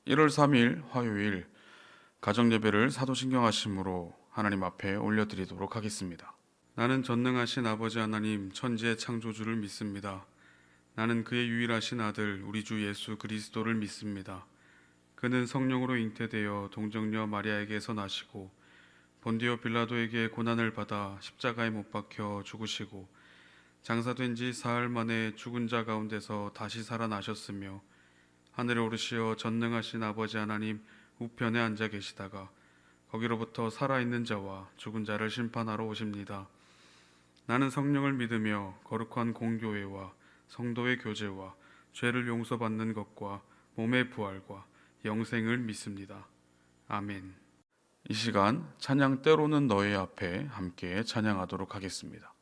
1월 3일 화요일 가정예배를 사도신경하심으로 하나님 앞에 올려드리도록 하겠습니다. 나는 전능하신 아버지 하나님 천지의 창조주를 믿습니다. 나는 그의 유일하신 아들 우리 주 예수 그리스도를 믿습니다. 그는 성령으로 잉태되어 동정녀 마리아에게서 나시고 본디오 빌라도에게 고난을 받아 십자가에 못 박혀 죽으시고 장사된 지 사흘 만에 죽은 자 가운데서 다시 살아나셨으며 하늘에 오르시어 전능하신 아버지 하나님 우편에 앉아 계시다가 거기로부터 살아있는 자와 죽은 자를 심판하러 오십니다. 나는 성령을 믿으며 거룩한 공교회와 성도의 교제와 죄를 용서받는 것과 몸의 부활과 영생을 믿습니다. 아멘. 이 시간 찬양 때로는 너의 앞에 함께 찬양하도록 하겠습니다.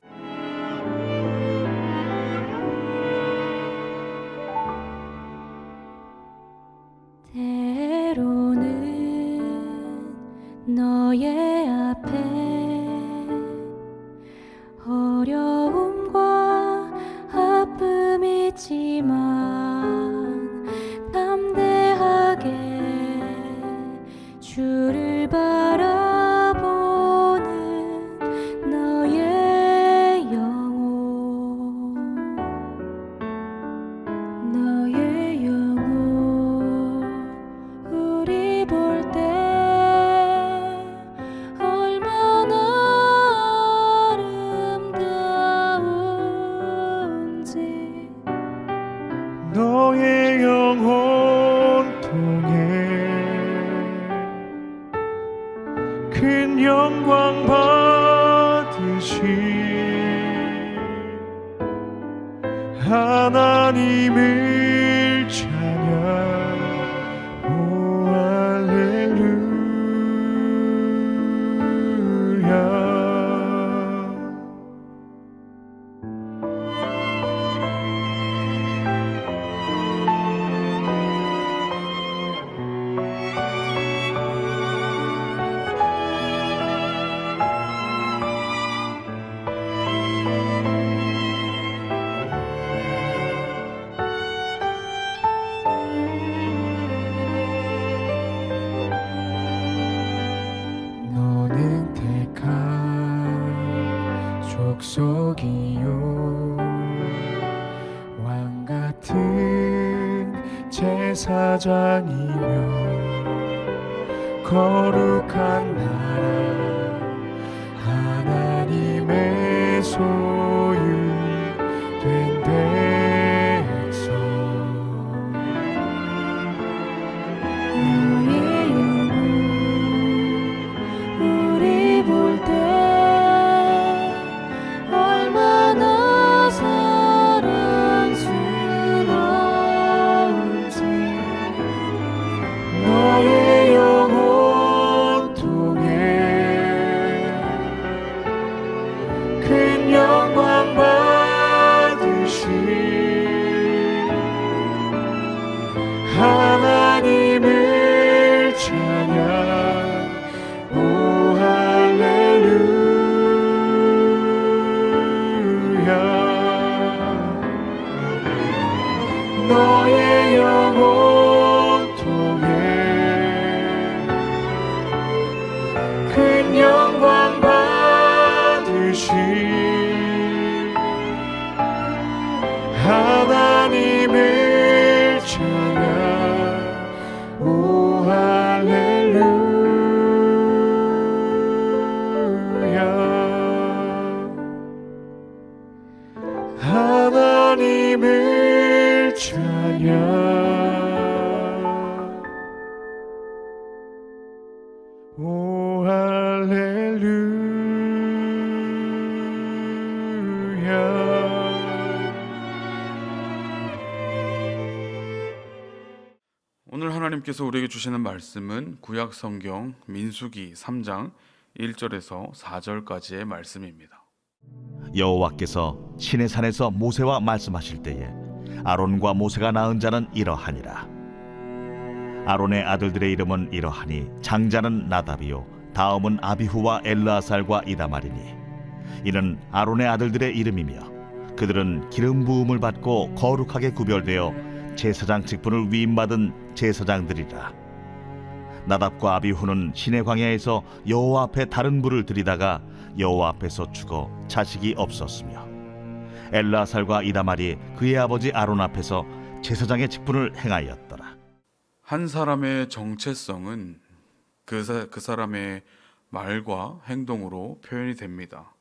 때로는 너의 앞에 어려움과 아픔이 있지만 담대하게 주를 바라보는 너의 영혼 너의 영혼 우리 볼 때 얼마나 아름다운지 너의 영혼 통해 큰 영광 받으시 하나님을 찬양 오 할렐루야. 너는 택한 족속이요 왕같은 제사장이며 거룩한 나라 하나님의 소유된 백성 너의 영혼 우리 볼 때 얼마나 사랑스러운지 너의 영혼 통해 큰 영광 받으시 하나님을 찬양 오 할렐루야. 너의 영혼 통해 큰 영광 받으시 하나님을 찬양 오 할렐루야. 하나님을 찬양 오 할렐루야. 오늘 하나님께서 우리에게 주시는 말씀은 구약 성경 민수기 3장 1절에서 4절까지의 말씀입니다. 여호와께서 시내산에서 모세와 말씀하실 때에 아론과 모세가 낳은 자는 이러하니라. 아론의 아들들의 이름은 이러하니 장자는 나답이요 다음은 아비후와 엘르아살과 이다말이니 이는 아론의 아들들의 이름이며 그들은 기름 부음을 받고 거룩하게 구별되어 제사장 직분을 위임받은 제사장들이라. 나답과 아비후는 시내 광야에서 여호와 앞에 다른 불을 들이다가 여호와 앞에서 죽어 자식이 없었으며, 엘라살과 이다말이 그의 아버지 아론 앞에서 제사장의 직분을 행하였더라. 한 사람의 정체성은 그 사람의 말과 행동으로 표현이 됩니다.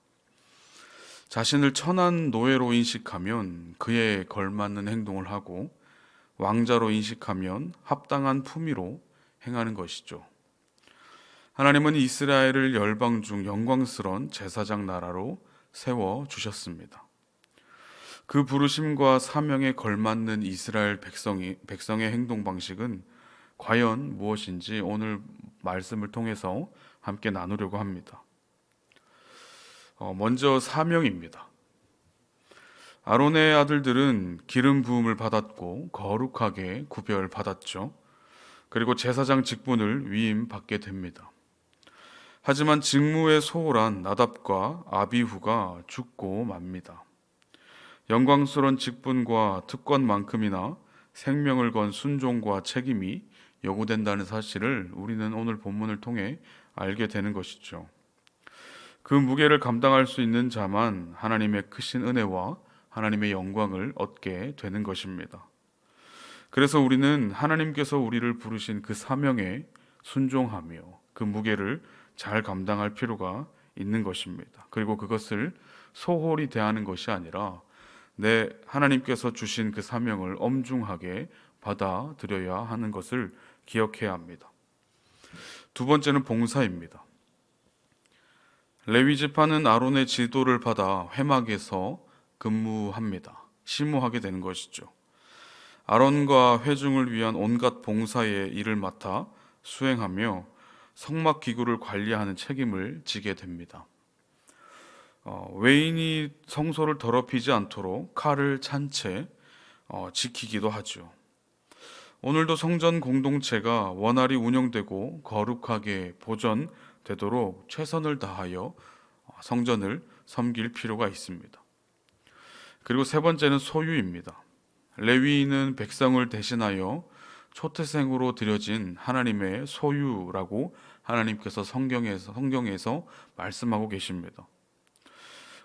자신을 천한 노예로 인식하면 그에 걸맞는 행동을 하고, 왕자로 인식하면 합당한 품위로 행하는 것이죠. 하나님은 이스라엘을 열방 중 영광스러운 제사장 나라로 세워 주셨습니다. 그 부르심과 사명에 걸맞는 이스라엘 백성의 행동 방식은 과연 무엇인지 오늘 말씀을 통해서 함께 나누려고 합니다. 먼저 사명입니다. 아론의 아들들은 기름 부음을 받았고 거룩하게 구별받았죠. 그리고 제사장 직분을 위임받게 됩니다. 하지만 직무에 소홀한 나답과 아비후가 죽고 맙니다. 영광스러운 직분과 특권만큼이나 생명을 건 순종과 책임이 요구된다는 사실을 우리는 오늘 본문을 통해 알게 되는 것이죠. 그 무게를 감당할 수 있는 자만 하나님의 크신 은혜와 하나님의 영광을 얻게 되는 것입니다. 그래서 우리는 하나님께서 우리를 부르신 그 사명에 순종하며 그 무게를 잘 감당할 필요가 있는 것입니다. 그리고 그것을 소홀히 대하는 것이 아니라 하나님께서 주신 그 사명을 엄중하게 받아들여야 하는 것을 기억해야 합니다. 두 번째는 봉사입니다. 레위 지파는 아론의 지도를 받아 회막에서 근무합니다. 심무하게 되는 것이죠. 아론과 회중을 위한 온갖 봉사의 일을 맡아 수행하며 성막 기구를 관리하는 책임을 지게 됩니다. 외인이 성소를 더럽히지 않도록 칼을 찬 채 지키기도 하죠. 오늘도 성전 공동체가 원활히 운영되고 거룩하게 보존되도록 최선을 다하여 성전을 섬길 필요가 있습니다. 그리고 세 번째는 소유입니다. 레위인은 백성을 대신하여 초태생으로 드려진 하나님의 소유라고 하나님께서 성경에서 말씀하고 계십니다.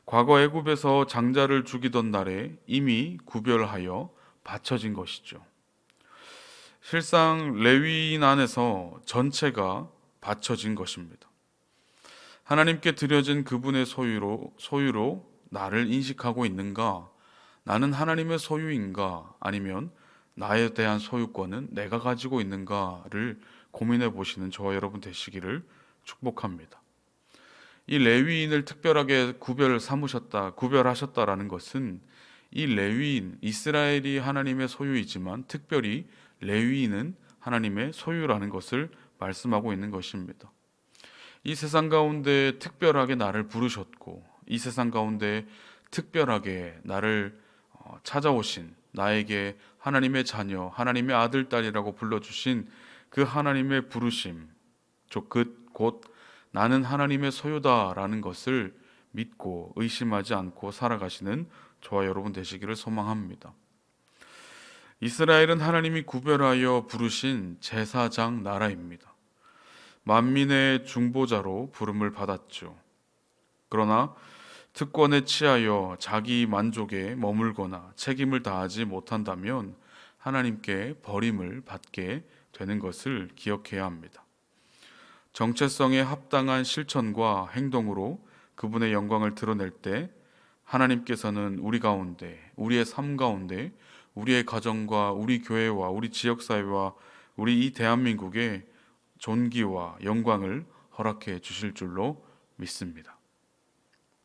과거 애굽에서 장자를 죽이던 날에 이미 구별하여 바쳐진 것이죠. 실상 레위인 안에서 전체가 바쳐진 것입니다. 하나님께 드려진 그분의 소유로 나를 인식하고 있는가? 나는 하나님의 소유인가? 아니면 나에 대한 소유권은 내가 가지고 있는가를 고민해 보시는 저와 여러분 되시기를 축복합니다. 이 레위인을 특별하게 구별하셨다라는 것은 이 레위인, 이스라엘이 하나님의 소유이지만 특별히 레위인은 하나님의 소유라는 것을 말씀하고 있는 것입니다. 이 세상 가운데 특별하게 나를 부르셨고, 이 세상 가운데 특별하게 나를 찾아오신, 나에게 하나님의 자녀, 하나님의 아들, 딸이라고 불러주신 그 하나님의 부르심, 곧 나는 하나님의 소유다라는 것을 믿고 의심하지 않고 살아가시는 저와 여러분 되시기를 소망합니다. 이스라엘은 하나님이 구별하여 부르신 제사장 나라입니다. 만민의 중보자로 부름을 받았죠. 그러나 특권에 취하여 자기 만족에 머물거나 책임을 다하지 못한다면 하나님께 버림을 받게 되는 것을 기억해야 합니다. 정체성에 합당한 실천과 행동으로 그분의 영광을 드러낼 때 하나님께서는 우리 가운데, 우리의 삶 가운데, 우리의 가정과 우리 교회와 우리 지역사회와 우리 이 대한민국에 존귀와 영광을 허락해 주실 줄로 믿습니다.